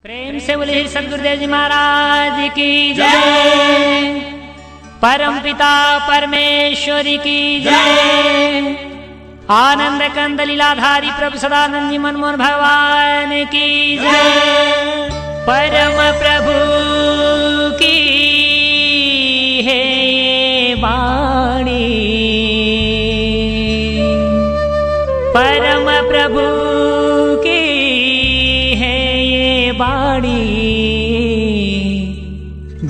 प्रेम से बोले सदगुरुदेव जी महाराज की जय। परम पिता परमेश्वरी की जय। आनंद कंद लीलाधारी प्रभु सदानंद जी मनमोहन भगवान की जय। परम प्रभु की है ये वाणी, परम प्रभु की है ये वाणी।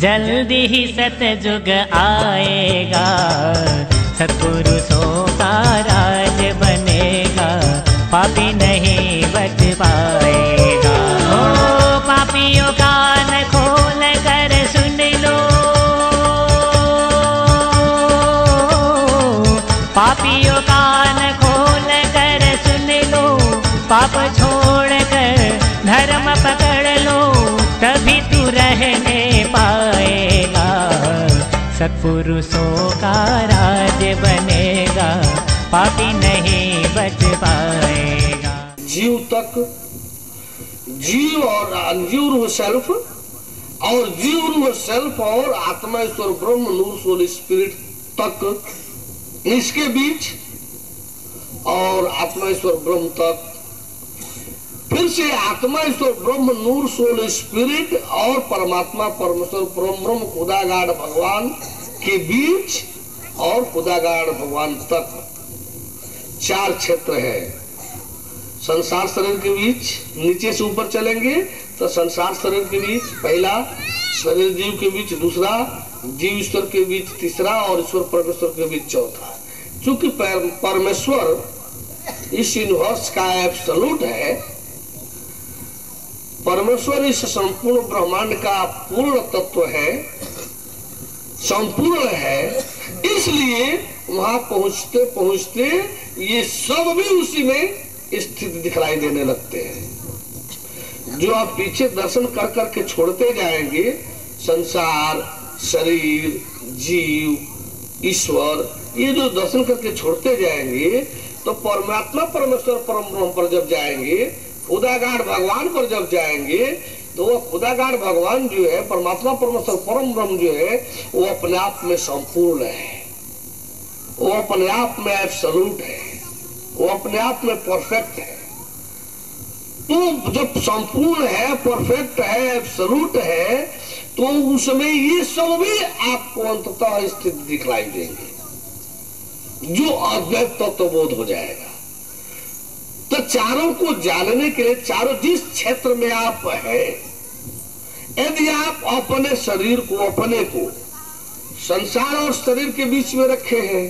जल्दी ही सतयुग आएगा, सत्पुरुषों का राज बनेगा, पापी नहीं बच पाएगा। ओ पापियों कान खोल कर सुन लो, पापियों कान खोल कर सुन लो, पाप छोड़ कर धर्म पकड़ लो, तभी तू रहने पाएगा, सत्पुरुषों का राज बनेगा, पापी नहीं बच पाएगा। जीव तक, जीव और जीव रूह सेल्फ, और जीव रूह सेल्फ और आत्मा ईश्वर ब्रह्म नूर सोल स्पिरिट तक, इसके बीच और आत्मा ईश्वर ब्रह्म तक, फिर से आत्मा ईश्वर ब्रह्म नूर सोल स्पिरिट और परमात्मा परमेश्वर परम ब्रह्म खुदागाड़ भगवान के बीच और खुदागाड़ भगवान तक चार क्षेत्र है। संसार शरीर के बीच, नीचे से ऊपर चलेंगे तो संसार शरीर के बीच पहला, शरीर जीव के बीच दूसरा, जीव ईश्वर के बीच तीसरा और ईश्वर परमेश्वर के बीच चौथा। चूंकि परमेश्वर इस यूनिवर्स का एब्सोल्यूट है, परमेश्वर इस संपूर्ण ब्रह्मांड का पूर्ण तत्व है, संपूर्ण है, इसलिए वहां पहुंचते पहुंचते ये सब भी उसी में स्थित दिखलाई देने लगते हैं। जो आप पीछे दर्शन कर करके छोड़ते जाएंगे, संसार, शरीर, जीव, ईश्वर, ये जो दर्शन करके छोड़ते जाएंगे तो परमात्मा परमेश्वर परम ब्रह्म पर जब जाएंगे, खुदागाड़ भगवान पर जब जाएंगे, तो वो खुदागाड़ भगवान जो है, परमात्मा परमेश्वर परम ब्रह्म जो है, वो अपने आप में संपूर्ण है, वो अपने आप में एब्सोल्यूट है, वो अपने आप में परफेक्ट है। तो जब संपूर्ण है, परफेक्ट है, एब्सोल्यूट है, तो उसमें ये सब भी आपको अंततः स्थित दिखलाई देंगे, जो अद्वैत तत्व बोध हो जाएगा। तो चारों को जानने के लिए, चारों जिस क्षेत्र में आप है, यदि आप अपने शरीर को, अपने को संसार और शरीर के बीच में रखे हैं,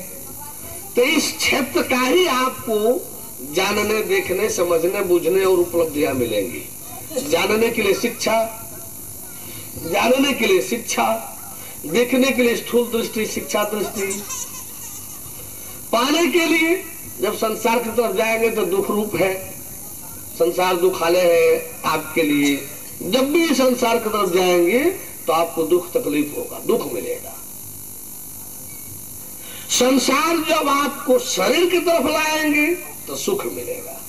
तो इस क्षेत्र का ही आपको जानने, देखने, समझने, बुझने और उपलब्धियां मिलेंगी। जानने के लिए शिक्षा, जानने के लिए शिक्षा, देखने के लिए स्थूल दृष्टि, शिक्षा दृष्टि, पाने के लिए जब संसार की तरफ जाएंगे तो दुख रूप है, संसार दुखालय है आपके लिए। जब भी संसार की तरफ जाएंगे तो आपको दुख तकलीफ होगा, दुख मिलेगा। संसार जब आपको शरीर की तरफ लाएंगे तो सुख मिलेगा।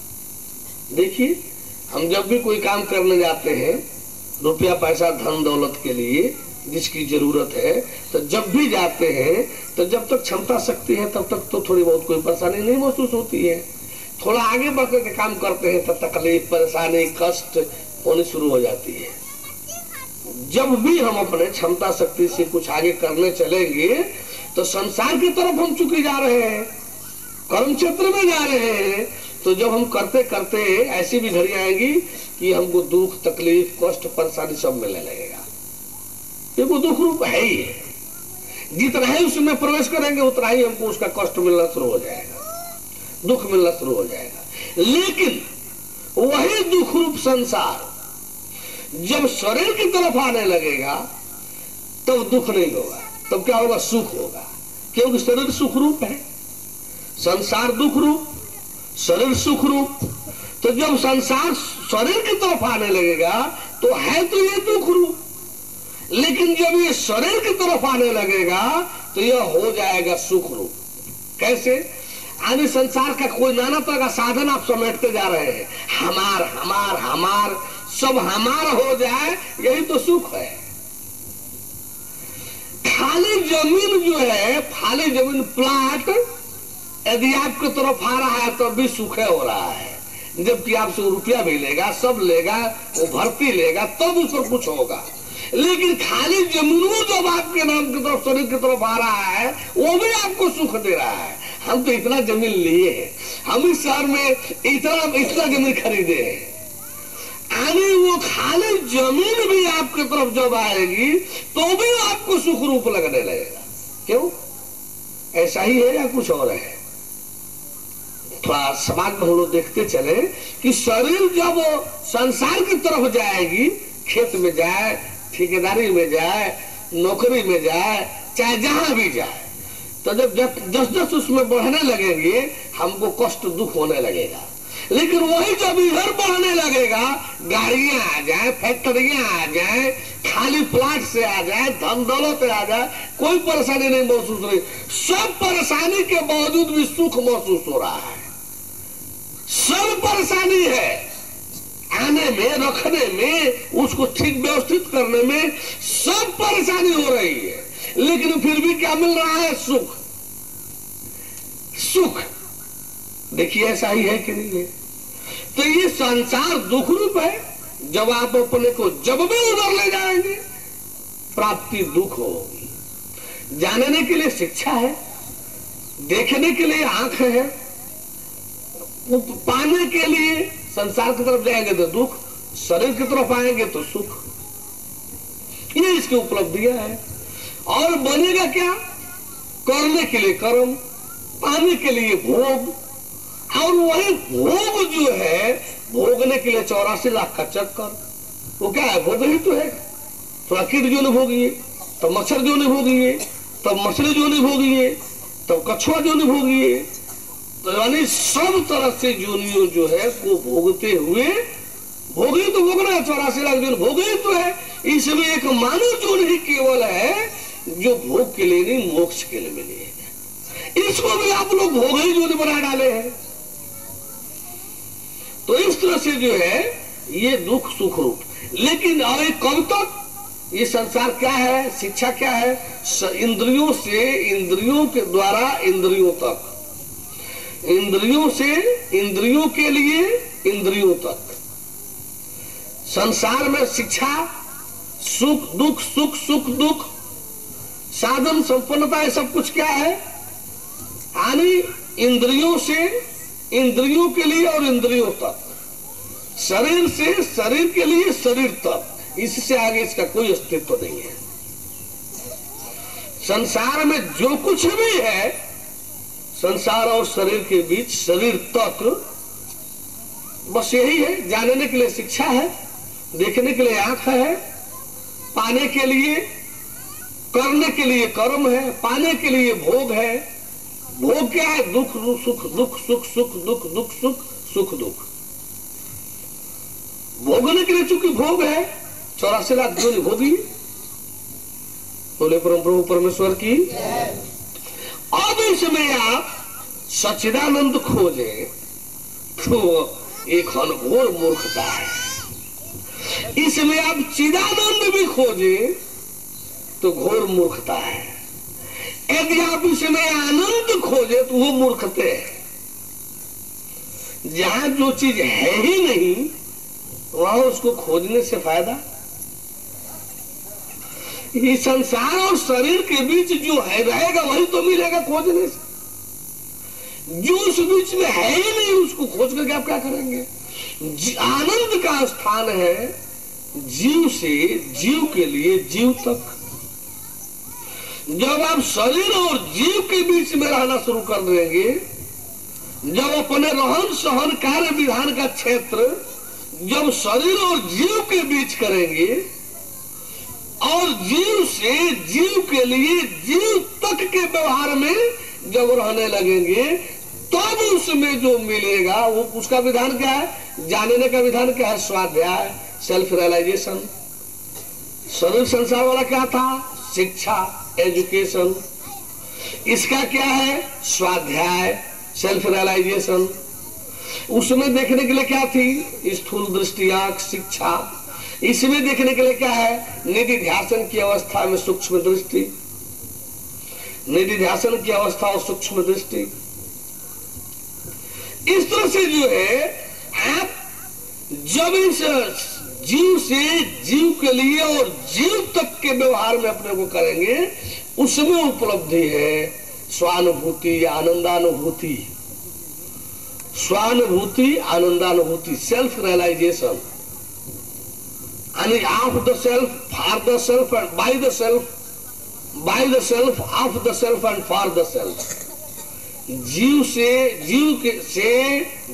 देखिए, हम जब भी कोई काम करने जाते हैं, रुपया पैसा धन दौलत के लिए जिसकी जरूरत है, तो जब भी जाते हैं तो जब तक क्षमता शक्ति है तब तक तो थोड़ी बहुत कोई परेशानी नहीं महसूस होती है। थोड़ा आगे बढ़कर के काम करते हैं तो तकलीफ, परेशानी, कष्ट होनी शुरू हो जाती है। जब भी हम अपने क्षमता शक्ति से कुछ आगे करने चलेंगे तो संसार की तरफ हम चुके जा रहे हैं, कर्म क्षेत्र में जा रहे हैं, तो जब हम करते करते ऐसी भी घड़ी आएगी कि हमको दुख, तकलीफ, कष्ट, परेशानी सब मिलने लगेगा। ये वो दुख रूप है ही है। जितना ही उसमें प्रवेश करेंगे उतना ही हमको उसका कष्ट मिलना शुरू हो जाएगा, दुख मिलना शुरू हो जाएगा। लेकिन वही दुख रूप संसार जब शरीर की तरफ आने लगेगा तब दुख नहीं होगा, तब क्या होगा? सुख होगा। क्योंकि शरीर सुख रूप है, संसार दुख रूप, शरीर सुख रूप। तो जब संसार शरीर की तरफ आने लगेगा तो है तो ये दुख रूप, लेकिन जब ये शरीर की तरफ आने लगेगा तो यह हो जाएगा सुख रूप। कैसे? आने संसार का कोई नाना तरह का साधन आप समेटते जा रहे हैं, हमार हमार हमार, सब हमारा हो जाए, यही तो सुख है। खाली जमीन जो है, खाली जमीन प्लाट यदि आपकी तरफ आ रहा है तो भी सुख हो रहा है, जबकि आपसे रुपया भी लेगा, सब लेगा, वो भर्ती लेगा, तब उस पर कुछ होगा। लेकिन खाली जमीन जब आपके नाम की तरफ, शरीर की तरफ आ रहा है, वो भी आपको सुख दे रहा है। हम तो इतना जमीन लिए हैं, हम इस शहर में इतना जमीन खरीदे हैं, यानी वो खाली जमीन भी आपकी तरफ जब आएगी तो भी आपको सुख रूप लगने लगेगा। क्यों? ऐसा ही है या कुछ और है? थोड़ा समाज में हम लोग देखते चले कि शरीर जब संसार की तरफ जाएगी, खेत में जाए, ठेकेदारी में जाए, नौकरी में जाए, चाहे जहां भी जाए, तो जब जस उसमें बढ़ने लगेंगे हमको कष्ट दुख होने लगेगा। लेकिन वही जब इधर बढ़ने लगेगा, गाड़ियां आ जाए, फैक्ट्रियां आ जाए, खाली प्लाट से आ जाए, धन दौलत आ जाए, कोई परेशानी नहीं महसूस हो रही, सब परेशानी के बावजूद भी सुख महसूस हो रहा है। सब परेशानी है, आने में, रखने में, उसको ठीक व्यवस्थित करने में सब परेशानी हो रही है, लेकिन फिर भी क्या मिल रहा है? सुख। सुख देखिए ऐसा ही है कि नहीं है? तो ये संसार दुख रूप है। जब आप अपने को जब भी उधर ले जाएंगे, प्राप्ति दुख होगी। जानने के लिए शिक्षा है, देखने के लिए आंख है, पाने के लिए संसार की तरफ जाएंगे तो दुख, शरीर की तरफ आएंगे तो सुख। ये इसकी उपलब्धियां है। और बनेगा क्या? करने के लिए कर्म, पाने के लिए भोग, और वही भोग जो है, भोगने के लिए 84 लाख का चक्कर। वो क्या है? भोग ही तो है। थोड़ा कीट जो नहीं भोगिए, तो मच्छर जो नहीं भोगिए, तब मछली जो नहीं भोगिए, तब कछुआ जो नहीं भोगिए, तो यानी सब तरह से जोनियों जो है को भोगते हुए, भोगे तो भोगना है, 84 लाख जोन भोगे तो है। इसमें एक मानव जोन ही केवल है जो भोग के लिए नहीं, मोक्ष के लिए मिली है। इसको भी आप लोग भोग ही जोन बना डाले हैं। तो इस तरह से जो है ये दुख सुख रूप। लेकिन और कब तक? ये संसार क्या है? शिक्षा क्या है? इंद्रियों से, इंद्रियों के द्वारा इंद्रियों तक, इंद्रियों से इंद्रियों के लिए इंद्रियों तक। संसार में शिक्षा, सुख दुख, सुख सुख दुख, साधन संपन्नता, ये सब कुछ क्या है? यानी इंद्रियों से इंद्रियों के लिए और इंद्रियों तक, शरीर से शरीर के लिए शरीर तक, इससे आगे इसका कोई अस्तित्व नहीं है। संसार में जो कुछ भी है, संसार और शरीर के बीच, शरीर तक, बस यही है। जानने के लिए शिक्षा है, देखने के लिए आंख है, पाने के लिए, करने के लिए कर्म है, पाने के लिए भोग है। भोग क्या है? दुख सुख, दुख सुख, सुख दुख, दुख सुख, सुख दुख। भोगने के लिए चूंकि भोग है, 84 लाख जो भोगी। बोले परम प्रभु परमेश्वर की। अब इसमें आप सच्चिदानंद खोजे तो एक घोर मूर्खता है। इसमें आप चिदानंद भी खोजे तो घोर मूर्खता है। यदि आप इसमें आनंद खोजे तो वो मूर्खते है। जहां जो चीज है ही नहीं, वहां उसको खोजने से फायदा। ये संसार और शरीर के बीच जो है रहेगा वही तो मिलेगा खोजने से। जो उस बीच में है ही नहीं, उसको खोज करके आप क्या करेंगे? आनंद का स्थान है जीव से जीव के लिए जीव तक। जब आप शरीर और जीव के बीच में रहना शुरू कर देंगे, जब अपने रहन सहन कार्य विधान का क्षेत्र जब शरीर और जीव के बीच करेंगे और जीव से जीव के लिए जीव तक के व्यवहार में जब रहने लगेंगे, तब उसमें जो मिलेगा वो उसका विधान क्या है? जानने का विधान क्या है? स्वाध्याय, सेल्फ रियलाइजेशन। शरीर संसार वाला क्या था? शिक्षा, एजुकेशन। इसका क्या है? स्वाध्याय, सेल्फ रियलाइजेशन। उसमें देखने के लिए क्या थी? स्थूल दृष्टि, आंख, शिक्षा। इसमें देखने के लिए क्या है? निधि ध्यासन की अवस्था में सूक्ष्म दृष्टि, निधि ध्यासन की अवस्था और सूक्ष्म दृष्टि। इस तरह से जो है आप जब इस जीव से जीव के लिए और जीव तक के व्यवहार में अपने को करेंगे, उसमें उपलब्धि है स्वानुभूति, आनंदानुभूति। स्वानुभूति, आनंदानुभूति, self realisation, of the self, for the self and by the self, by the self, of the self and for the self. जीव से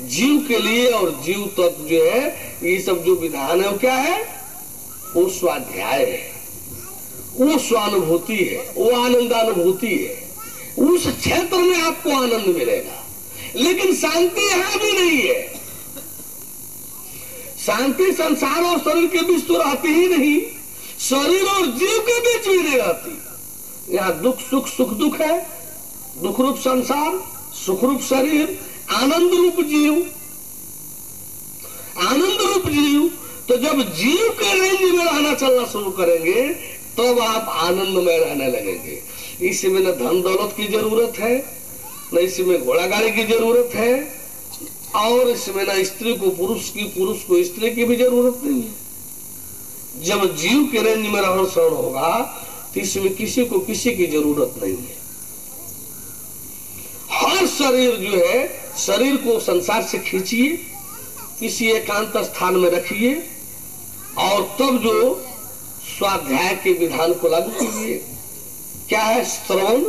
जीव के लिए और जीव तत्व जो है, ये सब जो विधान है वो क्या है? वो स्वाध्याय है, वो स्वानुभूति है, वो आनंदानुभूति है। उस क्षेत्र में आपको आनंद मिलेगा, लेकिन शांति यहां भी नहीं है। शांति संसार और शरीर के बीच तो रहती ही नहीं, शरीर और जीव के बीच भी नहीं रहती। यहाँ दुख सुख, सुख दुख है, दुख रूप संसार, सुख रूप शरीर, आनंद रूप जीव, आनंद रूप जीव। तो जब जीव के रेंज में रहना चलना शुरू करेंगे, तब आप आनंद में रहने लगेंगे। इसमें न धन दौलत की जरूरत है, न इसमें घोड़ा गाड़ी की जरूरत है, और इसमें न स्त्री को पुरुष की, पुरुष को स्त्री की भी जरूरत नहीं है। जब जीव के रेंज में रहन सहन होगा, तो इसमें किसी को किसी की जरूरत नहीं है। हर शरीर जो है, शरीर को संसार से खींचिए, किसी एकांत स्थान में रखिए, और तब जो स्वाध्याय के विधान को लागू कीजिए। क्या है? श्रवण,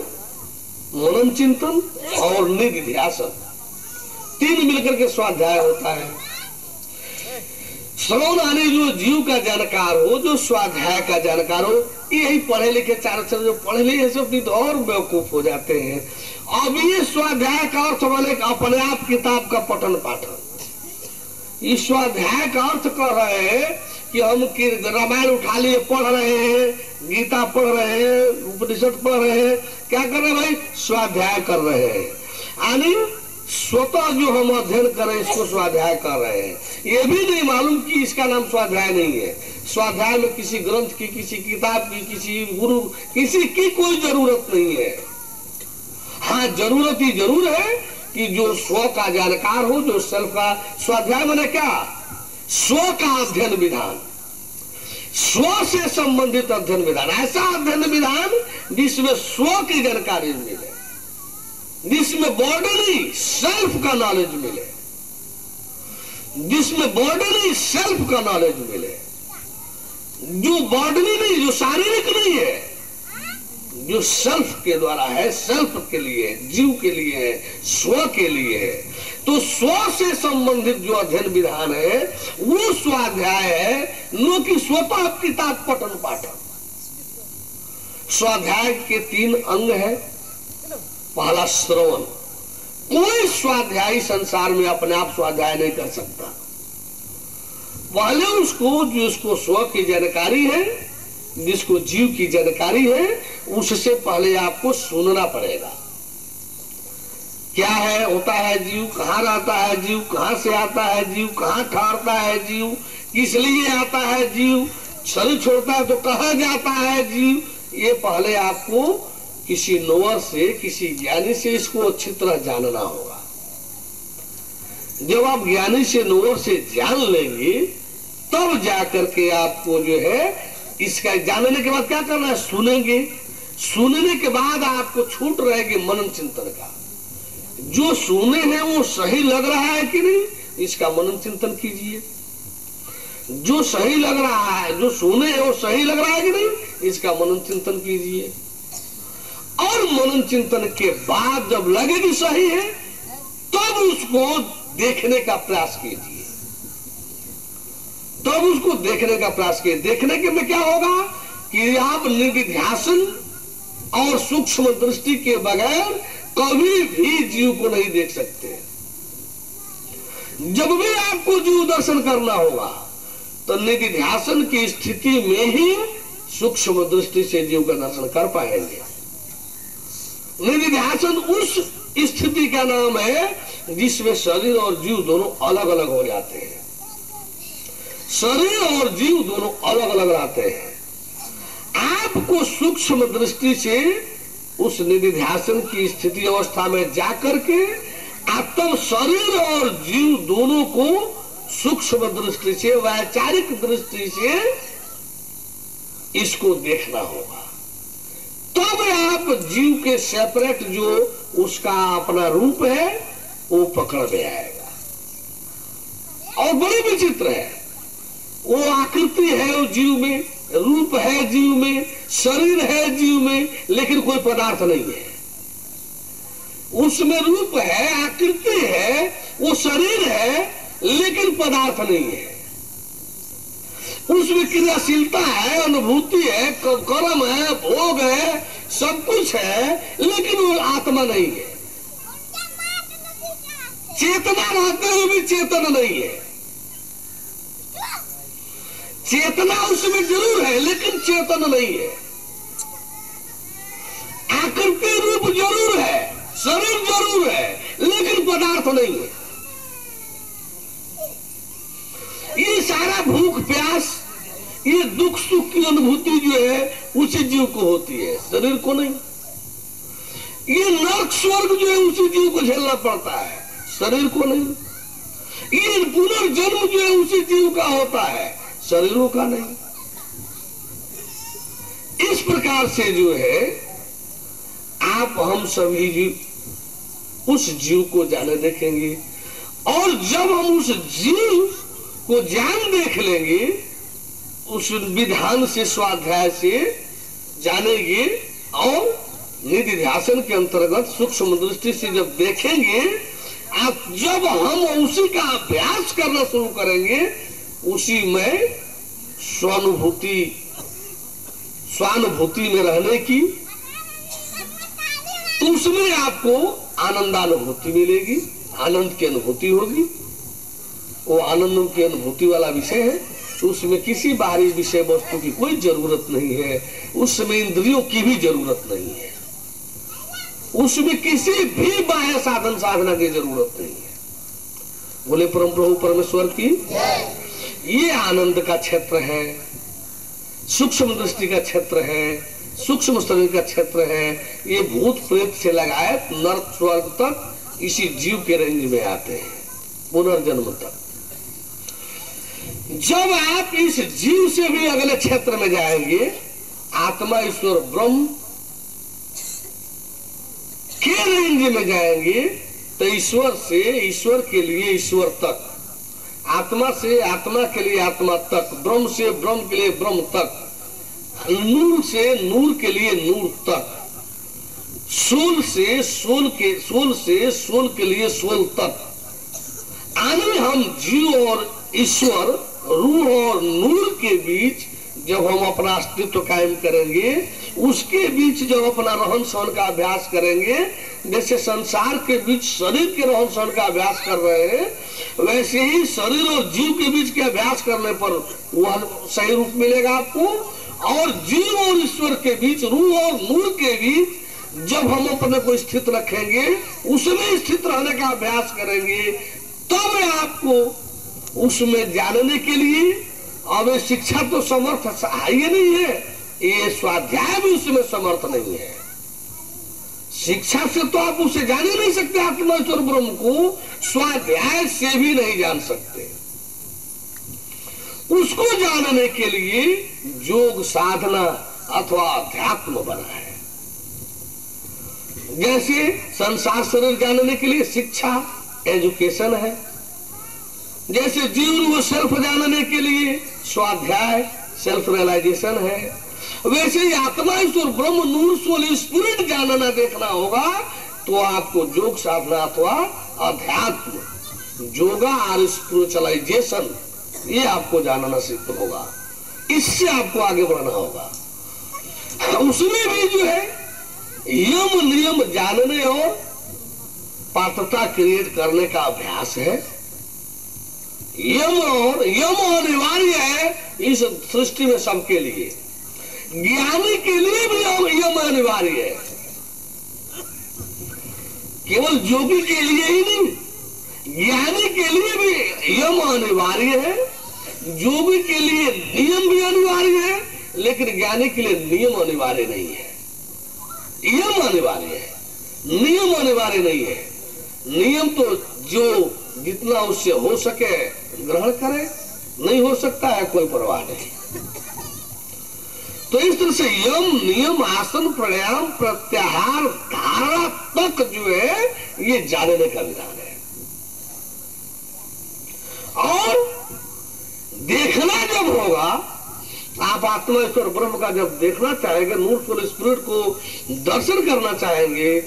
मनन चिंतन और निधिध्यासन, तीन मिलकर के स्वाध्याय होता है। श्रवण आने जो जीव का जानकार हो, जो स्वाध्याय का जानकार हो, यही पढ़े लिखे चार अक्षर जो पढ़े लिखे सब तो और बेवकूफ हो जाते हैं। अब ये स्वाध्याय का अर्थ बोले अपने आप किताब का पठन पाठन। इस स्वाध्याय का अर्थ कर रहे हैं कि हम रामायण उठा लिए पढ़ रहे हैं, गीता पढ़ रहे हैं, उपनिषद पढ़ रहे हैं। क्या कर रहे हैं भाई? स्वाध्याय कर रहे हैं। यानी स्वतः जो हम अध्ययन करें, इसको स्वाध्याय कर रहे हैं। ये भी नहीं मालूम कि इसका नाम स्वाध्याय नहीं है। स्वाध्याय में किसी ग्रंथ की, किसी किताब की, किसी गुरु, किसी की कोई जरूरत नहीं है। हाँ, जरूरत ही जरूर है कि जो स्व का जानकार हो, जो सेल्फ का। स्वाध्याय मैंने क्या? स्व का अध्ययन विधान, स्व से संबंधित अध्ययन विधान, ऐसा अध्ययन विधान जिसमें स्व की जानकारी मिले, जिसमें बॉडीली सेल्फ का नॉलेज मिले, जिसमें बॉडीली सेल्फ का नॉलेज मिले, जो बॉडीली नहीं, जो शारीरिक नहीं है, जो सेल्फ के द्वारा है, सेल्फ के लिए, जीव के लिए है, स्व के लिए है। तो स्व से संबंधित जो अध्ययन विधान है वो स्वाध्याय है, न कि स्वतः किताब पठन पाठन। स्वाध्याय के तीन अंग है। पहला श्रवण। कोई स्वाध्यायी संसार में अपने आप स्वाध्याय नहीं कर सकता। पहले उसको, जिसको स्व की जानकारी है, जिसको जीव की जानकारी है, उससे पहले आपको सुनना पड़ेगा। क्या है, होता है जीव, कहाँ रहता है जीव, कहाँ से आता है जीव, कहाँ ठहरता है जीव, किस लिए आता है जीव, शरीर छोड़ता है तो कहाँ जाता है जीव। ये पहले आपको किसी नोअर से, किसी ज्ञानी से इसको अच्छी तरह जानना होगा। जब आप ज्ञानी से, नोअर से जान लेंगे, तब जाकर के आपको जो है इसका जानने के बाद क्या करना है? सुनेंगे। सुनने के बाद आपको छूट रहेगी मनन चिंतन का। जो सुने हैं वो सही लग रहा है कि नहीं, इसका मनन चिंतन कीजिए। जो सही लग रहा है, जो सुने हैं वो सही लग रहा है कि नहीं, इसका मनन चिंतन कीजिए। और मनन चिंतन के बाद जब लगे कि सही है, तब उसको देखने का प्रयास कीजिए। तब उसको देखने का प्रयास कीजिए। देखने के में क्या होगा कि आप निधिध्यासन और सूक्ष्म दृष्टि के बगैर कभी भी जीव को नहीं देख सकते। जब भी आपको जीव दर्शन करना होगा, तो निधिध्यासन की स्थिति में ही सूक्ष्म दृष्टि से जीव का दर्शन कर पाएंगे। निधिध्यासन उस स्थिति का नाम है जिसमें शरीर और जीव दोनों अलग अलग हो जाते हैं। शरीर और जीव दोनों अलग अलग रहते हैं। आपको सूक्ष्म दृष्टि से उस निधिध्यासन की स्थिति अवस्था में जाकर के आप तब शरीर और जीव दोनों को सूक्ष्म दृष्टि से, वैचारिक दृष्टि से इसको देखना होगा। तब आप जीव के सेपरेट जो उसका अपना रूप है वो पकड़ में आएगा। और बड़ी विचित्र है, वो आकृति है वो जीव में, रूप है जीव में, शरीर है जीव में, लेकिन कोई पदार्थ नहीं है। उसमें रूप है, आकृति है, वो शरीर है, लेकिन पदार्थ नहीं है। उसमें क्रियाशीलता है, अनुभूति है, कर्म है, भोग है, सब कुछ है, लेकिन वो आत्मा नहीं है। चेतना रहते हुए भी चेतन नहीं है। चेतना उसमें जरूर है, लेकिन चेतन नहीं है। आकृति रूप जरूर है, शरीर जरूर है, लेकिन पदार्थ नहीं है। ये सारा भूख प्यास, ये दुख सुख की अनुभूति जो है उसी जीव को होती है, शरीर को नहीं। ये नरक स्वर्ग जो है उसी जीव को झेलना पड़ता है, शरीर को नहीं। ये पुनर्जन्म जो है उसी जीव का होता है, शरीरों का नहीं। इस प्रकार से जो है आप हम सभी जीव उस जीव को जाने देखेंगे। और जब हम उस जीव को जान देख लेंगे, उस विधान से, स्वाध्याय से जानेंगे और निधिध्यासन के अंतर्गत सूक्ष्म दृष्टि से जब देखेंगे, आप जब हम उसी का अभ्यास करना शुरू करेंगे, उसी में स्वानुभूति में रहने की, उसमें आपको आनंदानुभूति मिलेगी, आनंद की अनुभूति होगी। वो आनंद की अनुभूति वाला विषय है, तो उसमें किसी बाहरी विषय वस्तु की कोई जरूरत नहीं है, उसमें इंद्रियों की भी जरूरत नहीं है, उसमें किसी भी बाह्य साधन साधना की जरूरत नहीं है। बोले परम प्रभु परमेश्वर की। ये आनंद का क्षेत्र है, सूक्ष्म दृष्टि का क्षेत्र है, सूक्ष्म शरीर का क्षेत्र है। ये भूत प्रेत से लगाए नरक स्वर्ग तक इसी जीव के रेंज में आते हैं, पुनर्जन्म तक। जब आप इस जीव से भी अगले क्षेत्र में जाएंगे, आत्मा ईश्वर ब्रह्म के रेंज में जाएंगे, तो ईश्वर से ईश्वर के लिए ईश्वर तक, आत्मा से आत्मा के लिए आत्मा तक, ब्रह्म से ब्रह्म के लिए ब्रह्म तक, नूर से नूर के लिए नूर तक, सोल से सोल के लिए सोल तक। आने हम जीव और ईश्वर, रूह और नूर के बीच जब हम अपना अस्तित्व कायम करेंगे, उसके बीच जब अपना रहन सहन का अभ्यास करेंगे, जैसे संसार के बीच शरीर के रहन सहन का अभ्यास कर रहे हैं, वैसे ही शरीर और जीव के बीच के अभ्यास करने पर वह सही रूप मिलेगा आपको। और जीव और ईश्वर के बीच, रूह और नूर के बीच जब हम अपने को स्थित रखेंगे, उसमें स्थित रहने का अभ्यास करेंगे, तब आपको उसमें जानने के लिए, अब शिक्षा तो समर्थ ये नहीं है, ये स्वाध्याय भी उसमें समर्थ नहीं है। शिक्षा से तो आप उसे जान ही नहीं सकते, आत्मा ईश्वर ब्रह्म को स्वाध्याय से भी नहीं जान सकते। उसको जानने के लिए योग साधना अथवा अध्यात्म बना है। जैसे संसार शरीर जानने के लिए शिक्षा, एजुकेशन है, जैसे जीव को सेल्फ जानने के लिए स्वाध्याय, सेल्फ रियलाइजेशन है, वैसे ही आत्मा ईश्वर ब्रह्म नूर सोल स्पिरिट जानना देखना होगा, तो आपको योग साधना अथवा अध्यात्म, योगा और स्पिरिचुअलाइजेशन, ये आपको जानना सिद्ध होगा। इससे आपको आगे बढ़ना होगा। उसमें भी जो है यम नियम जानने और पात्रता क्रिएट करने का अभ्यास है। यम अनिवार्य है इस सृष्टि में सबके लिए, ज्ञानी के लिए भी यम अनिवार्य है। केवल योगी के लिए ही नहीं, ज्ञानी के लिए भी यम अनिवार्य है, योगी के लिए नियम भी अनिवार्य है, लेकिन ज्ञानी के लिए नियम अनिवार्य नहीं है। यम अनिवार्य है, नियम अनिवार्य नहीं है। नियम तो जो जितना उससे हो सके ग्रहण करे, नहीं हो सकता है कोई परवाह नहीं। तो इस तरह से यम, नियम, आसन, प्राणायाम, प्रत्याहार, धारणा तक जो है ये जानने का विधान है। और देखना जब होगा, आप आत्मा ईश्वर ब्रह्म का जब देखना चाहेंगे, नूरफुल स्पिरिट को दर्शन करना चाहेंगे,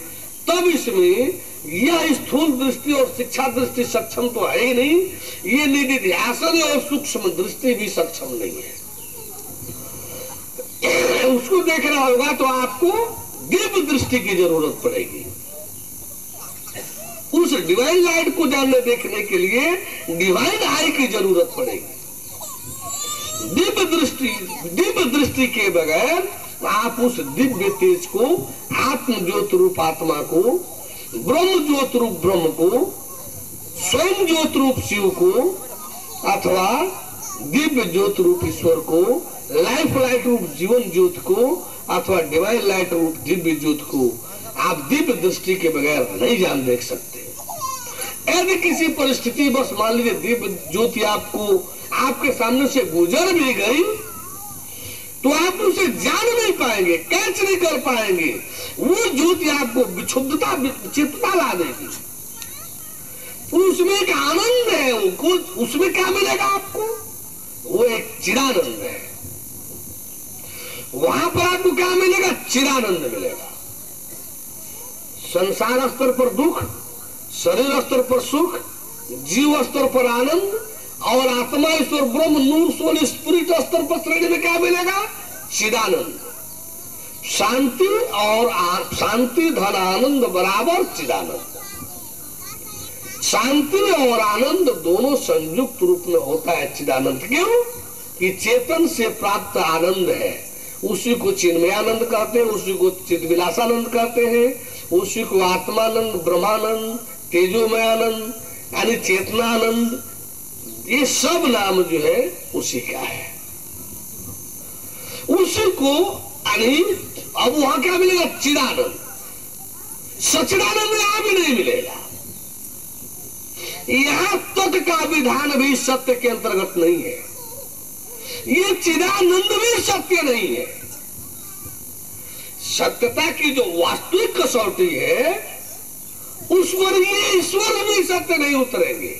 तब इसमें यह स्थूल दृष्टि और शिक्षा दृष्टि सक्षम तो है ही नहीं, ये निधिध्यासन और सूक्ष्म दृष्टि भी सक्षम नहीं है। उसको देखना होगा तो आपको दिव्य दृष्टि की जरूरत पड़ेगी। उस डिवाइन लाइट को जानने देखने के लिए डिवाइन आई की जरूरत पड़ेगी। दिव्य दृष्टि के बगैर आप उस दिव्य तेज को, आत्म ज्योत रूप आत्मा को, ब्रह्म ज्योत रूप ब्रह्म को, स्वयं ज्योत रूप शिव को, अथवा दिव्य ज्योत रूप ईश्वर को, लाइफ लाइट रूप जीवन ज्योत को, अथवा डिवाइन लाइट रूप दिव्य ज्योत को आप दिव्य दृष्टि के बगैर नहीं जान देख सकते। यदि किसी परिस्थिति बस मान लीजिए दिव्य ज्योति आपको आपके सामने से गुजर भी गई, तो आप उसे जान नहीं पाएंगे, कैच नहीं कर पाएंगे। वो ज्योति आपको विक्षुब्धता, चित्तता ला देगी। उसमें एक आनंद है, उसमें क्या मिलेगा आपको? वो एक चिदानंद है। वहां पर आपको क्या मिलेगा? चिदानंद मिलेगा। संसार स्तर पर दुख, शरीर स्तर पर सुख, जीव स्तर पर आनंद, और आत्मा ईश्वर ब्रह्म नूर सोल स्पिरिट स्तर पर श्रेणी में क्या मिलेगा? चिदानंद। शांति और शांति धन आनंद बराबर चिदानंद। शांति और आनंद दोनों संयुक्त रूप में होता है चिदानंद। क्यों? कि चेतन से प्राप्त आनंद है, उसी को चिन्मय आनंद कहते हैं, उसी को चिद्विलासानंद कहते हैं, उसी को आत्मानंद, ब्रह्मानंद, तेजोमय आनंद यानी चेतनानंद, ये सब नाम जो है उसी का है। उसी को अब वहां क्या मिलेगा? चिदानंद। सच्चिदानंद यहां भी नहीं मिलेगा। यहां तक का विधान भी सत्य के अंतर्गत नहीं है। ये चिदानंद भी सत्य नहीं है। सत्यता की जो वास्तविक कसौटी है उस पर ये ईश्वर भी सत्य नहीं उतरेंगे,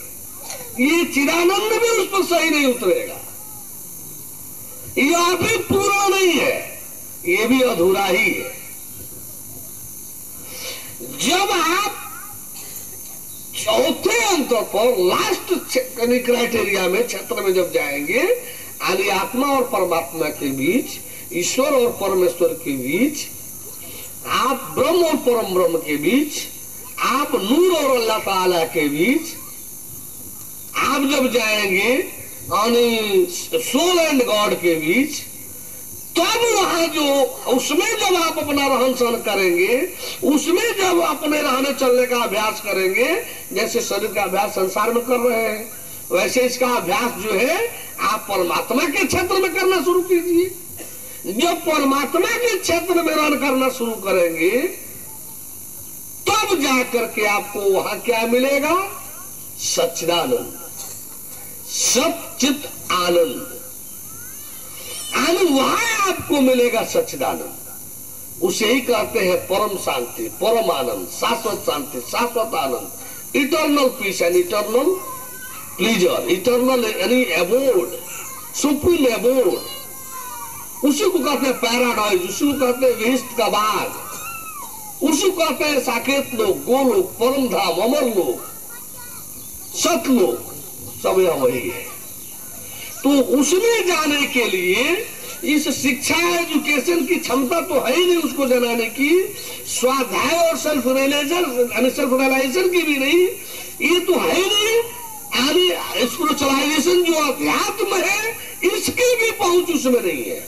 ये चिदानंद भी उस पर सही नहीं उतरेगा। यह भी पूरा नहीं है, ये भी अधूरा ही है। जब आप चौथे अंत पर लास्ट क्राइटेरिया में, क्षेत्र में जब जाएंगे, यानी आत्मा और परमात्मा के बीच, ईश्वर और परमेश्वर के बीच, आप ब्रह्म और परम ब्रह्म के बीच, आप नूर और अल्लाह ताला के बीच आप जब जाएंगे, यानी सोल एंड गॉड के बीच, तब वहां जो उसमें जब आप अपना रहन सहन करेंगे, उसमें जब अपने रहने चलने का अभ्यास करेंगे, जैसे शरीर का अभ्यास संसार में कर रहे हैं, वैसे इसका अभ्यास जो है आप परमात्मा के क्षेत्र में करना शुरू कीजिए। जब परमात्मा के क्षेत्र में रहन करना शुरू करेंगे, तब जाकर के आपको वहां क्या मिलेगा? सच्चिदानंद, सच्चित आनंद। वहां आपको मिलेगा सच्चिदानंद। उसे ही कहते हैं परम शांति, परम आनंद, शाश्वत शांति, शाश्वत आनंद, eternal peace and eternal pleasure, eternal यानी एबोर्ड, सुप्रीम एबोर्ड। उसी को कहते हैं पैराडाइज, उसी को कहते हैं विहिष्ट का बाग, उसी को कहते हैं साकेत लोक, गोलोक, परम धाम, अमर लोक, सतलोक, सब यह वही है। तो उसमें जाने के लिए इस शिक्षा एजुकेशन की क्षमता तो है ही नहीं उसको जनाने की, स्वाध्याय और सेल्फ रियलाइजेशन की भी नहीं, ये तो है ही नहीं। यानी स्पिरिचुअलाइजेशन जो अध्यात्म है, इसकी भी पहुंच उसमें नहीं है।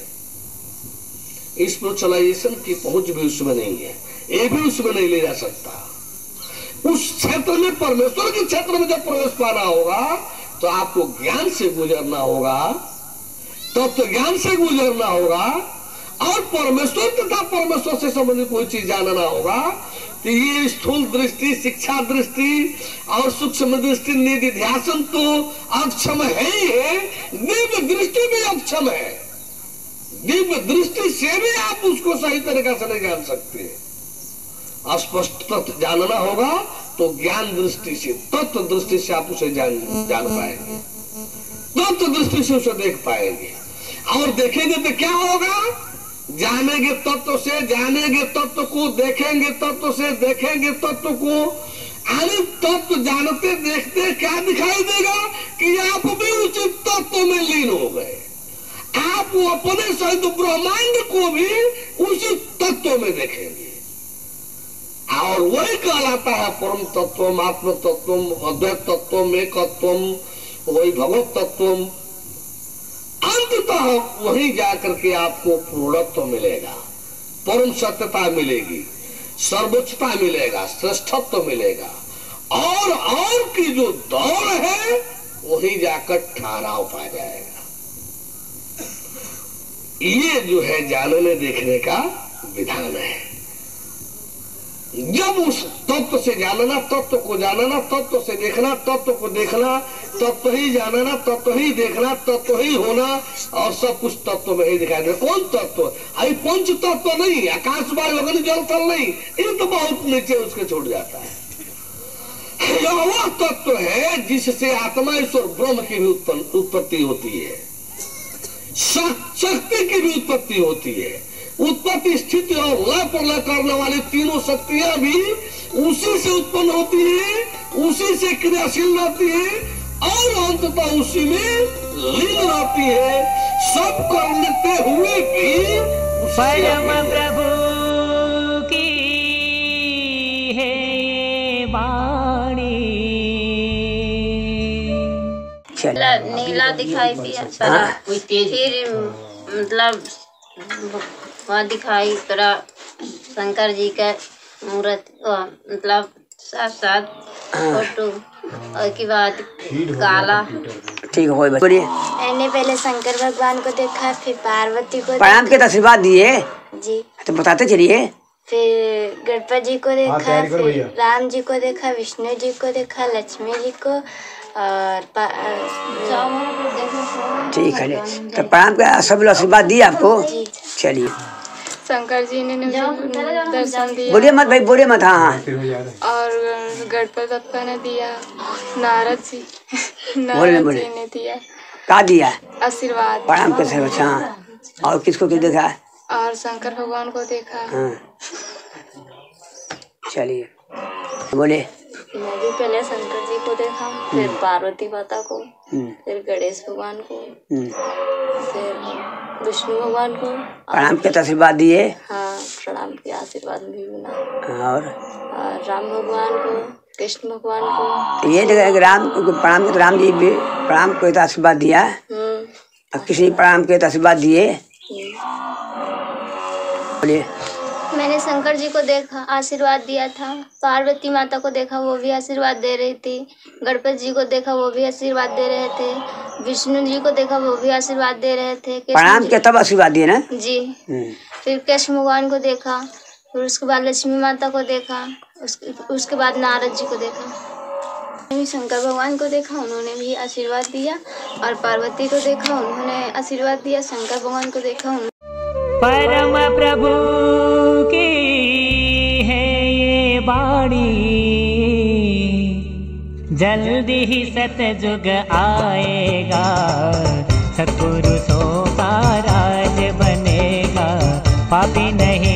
स्पिरिचुअलाइजेशन की पहुंच भी उसमें नहीं है, ये भी उसमें नहीं ले जा सकता। उस क्षेत्र में, परमेश्वर के क्षेत्र में जब प्रवेश पाना होगा तो आपको ज्ञान से गुजरना होगा, तत्व ज्ञान से गुजरना होगा और परमेश्वर तथा परमेश्वर से संबंधित कोई चीज जानना होगा। तो ये स्थूल दृष्टि, शिक्षा दृष्टि और सूक्ष्म दृष्टि, निधिध्यासन तो अक्षम है ही है, दिव्य दृष्टि भी अक्षम है। दिव्य दृष्टि से भी आप उसको सही तरीका से नहीं जान सकते। स्पष्ट तत्व जानना होगा तो ज्ञान दृष्टि से, तत्व दृष्टि से आप उसे जान पाएंगे, तत्व दृष्टि से उसे देख पाएंगे। और देखेंगे तो क्या होगा, जानेंगे तत्व से, जानेंगे तत्व को, देखेंगे तत्व से, देखेंगे तत्व को। अरे तत्व जानते देखते क्या दिखाई देगा कि आप भी उसी तत्व में लीन हो गए। आप अपने सहित ब्रह्मांड को भी उसी तत्व में देखेंगे और वही कहलाता है परम तत्व, आत्म तत्व, अद्वैत तत्व, एकत्व, वही भगवत तत्व। अंततः वहीं जाकर के आपको पूर्णत्व मिलेगा, परम सत्यता मिलेगी, सर्वोच्चता मिलेगा, श्रेष्ठत्व मिलेगा और की जो दौड़ है वहीं जाकर ठहराव पा जाएगा। ये जो है जानने देखने का विधान है। जब उस तत्व से जानना, तत्व को जानना, तत्व से देखना, तत्व को देखना, तत्व ही जानना, तत्व ही देखना, तत्व ही होना और सब कुछ तत्व में ही दिखाई दे। कौन तत्व? अभी पंच तत्व नहीं, आकाश वायु अग्नि जल थल नहीं, ये तो बहुत नीचे उसके छूट जाता है। यह वह तत्व है जिससे आत्मा ईश्वर ब्रह्म की भी उत्पत्ति होती है, शक्ति की भी उत्पत्ति होती है। उत्पत्ति, स्थिति और लय प्रलय करने वाली तीनों शक्तियां भी उसी से उत्पन्न होती है, उसी से क्रियाशील रहती है और अंततः उसी में लीन रहती है। सब करते हुए भी परम प्रभु की है ये वाणी। नीला दिखाई दिया, फिर मतलब वहाँ दिखाई तोरा शंकर जी का मूर्त, मतलब साथ फोटो और की बाद काला। ठीक हो बोलिए। मैंने पहले शंकर भगवान को देखा, फिर पार्वती को प्रणाम के आशीर्वाद दिए जी, तो बताते चलिए। फिर गणपति जी को देखा, फिर राम जी को देखा, विष्णु जी को देखा, लक्ष्मी जी को और ठीक है। तो प्रणाम का सब आशीर्वाद दिए आपको। चलिए। शंकर जी ने दर्शन दिया। बोलिए मत भाई, बोलिए मत। हाँ। और गणपति बप्पा ने दिया, नारद जी ने दिया। क्या दिया? आशीर्वाद। प्रणाम कैसे? हाँ। और किसको किस देखा? और शंकर भगवान को देखा। हाँ। चलिए बोले। मैं भी पहले शंकर जी को देखा, फिर पार्वती माता को, फिर गणेश भगवान को, फिर विष्णु भगवान को। प्रणाम के आशीर्वाद दिए। हाँ, प्रणाम के आशीर्वाद भी मिला। और राम भगवान को, कृष्ण भगवान को। ये जगह राम प्रणाम के, राम जी भी प्रणाम को आशीर्वाद दिया, किसी प्रणाम के आशीर्वाद दिए। बोलिए। मैंने शंकर जी को देखा, आशीर्वाद दिया था। पार्वती माता को देखा, वो भी आशीर्वाद दे रही थी। गणपति जी को देखा, वो भी आशीर्वाद दे रहे थे। विष्णु जी को देखा, वो भी आशीर्वाद दे रहे थे। प्रणाम के तब आशीर्वाद दिए ना जी। फिर कृष्ण भगवान को देखा, फिर उसके बाद लक्ष्मी माता को देखा, उसके बाद नारद जी को देखा। शंकर भगवान को देखा, उन्होंने भी आशीर्वाद दिया। और पार्वती को देखा, उन्होंने आशीर्वाद दिया। शंकर भगवान को देखा। परम प्रभु की है ये वाणी, जल्दी ही सतयुग आएगा, सत्पुरुषों का राज बनेगा, पापी नहीं